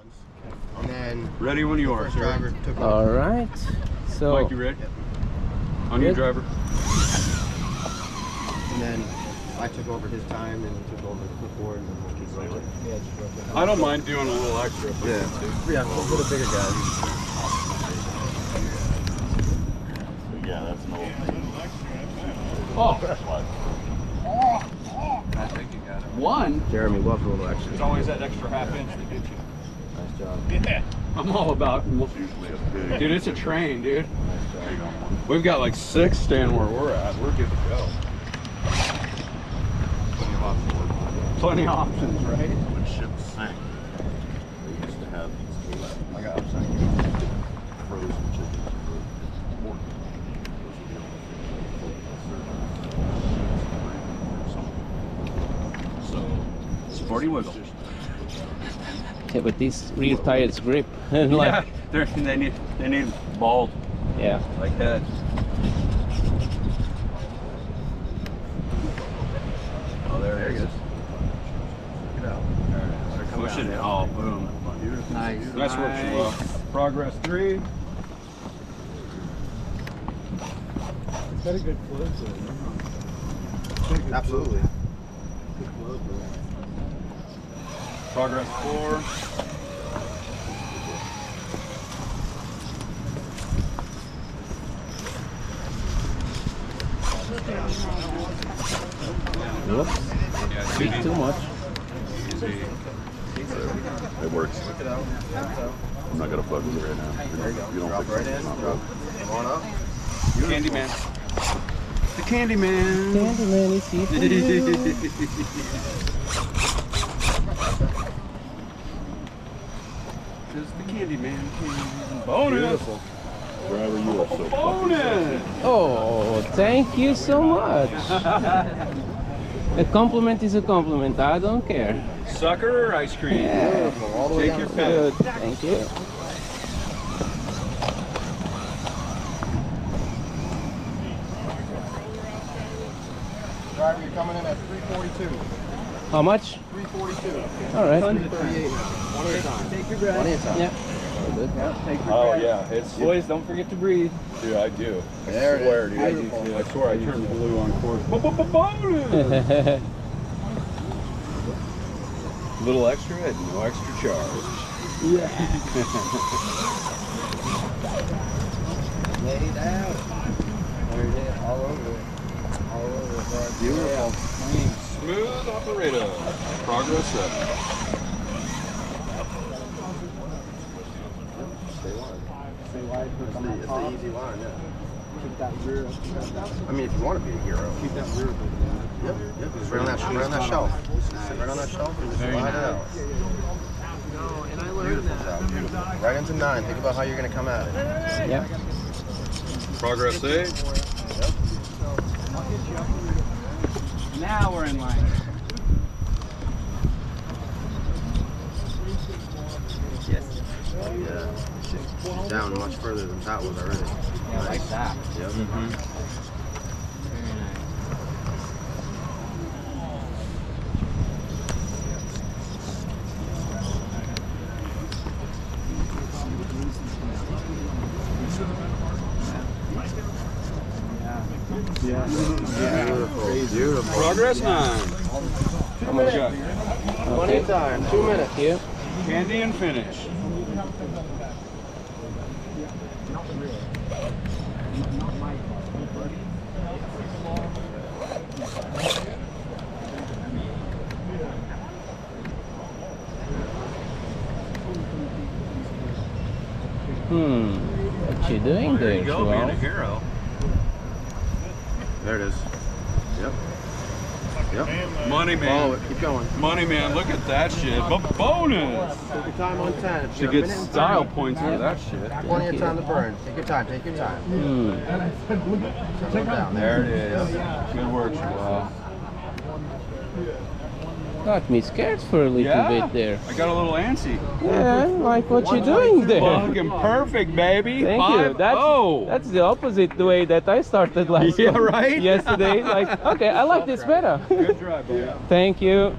runs. And then ready when you are, first sir. driver took over. All right. So Mike, you ready? Yep. On your Good. driver. And then I took over his time and he took over the clipboard and then we'll keep going. I don't mind doing a little extra. If Yeah. Yeah, for the bigger guys. Yeah, that's an old thing. Oh, I think you got it. one. Jeremy loves a little extra. It's always that extra half inch that gets you. Nice job. Yeah. I'm all about. It's usually a big, Dude, it's a train, dude. big on one. We've got like 6 staying where we're at. We're good to go. Plenty of options. Plenty of options, right? When ships sank, they used to have these cases. I got it. Frozen chickens for pork. Those would be able to fit or something. Sporty wiggle. yeah, but these rear tires grip. And Yeah, they need bald yeah. like that. Oh, there it is. Check it out. Push it in. Oh, boom. Nice. Nice work, Joao. Progress 3. It's got a good flow to it. Absolutely. Good flow to it. Progress 4. Whoops. Yeah, Beat too much. It works. Check it out. I'm not gonna fuck with it right now. There you go. You don't Drop fix right it. in. It's not rough. Come on up. Candyman. The Candyman. Candyman is here for you. Just the Candyman. Bonus. Beautiful. Driver, you are so fucking Bonus. Oh, thank you so much. A compliment is a compliment. I don't care. Sucker or ice cream? Yeah. All the way Take down your the pick. Good. Thank you. driver, you're coming in at 342. How much? 342. All right. 338. One at a time. Take your breath. One at a time. Yeah. Oh yeah, it's boys. Don't forget to breathe. Dude, I do. There I swear, it dude. is. I do too. I swear, I turned blue on course. Bonus. Little extra at no extra charge. Laid out. There it is. All over it. All over it. Bud. Beautiful. Smooth operator. Progress 7. Stay wide. Stay wide, put It's on the, that it's top. the easy line, yeah. Keep that rear. I mean, if you want to be a hero. Keep that rear bit down. Yep, yep. Just right on that shelf. Sit right on that shelf and just Very slide it nice. out. Beautiful job, beautiful. Right into 9. Think about how you're going to come at it. Yeah. Progress 8. Now we're in line. Yes. Yeah. She's down much further than that was already. Yeah, I like that. Yep. Very nice. Yeah. Beautiful. Beautiful. Progress 9. How much you got? One at a time. 2 minutes. Here. Candy and finish. What you doing There there, you go, being a Joao? hero. There it is. Yep. Yep. Money Follow man. it. Keep going. Money man, look at that shit. Bonus. Take your time on 10. If She you're a gets minute and style 30, points for that shit. Plenty of time to burn. Take your time. Take your time. Settle it down. There it is. Good work, Joao. Got me scared for a little bit there. I got a little antsy. Yeah, like what you doing there. Fucking perfect, baby. Thank you. That's the opposite the way that I started last Yeah, right? yesterday. Like, okay, I like this better. Good drive, buddy. Thank you.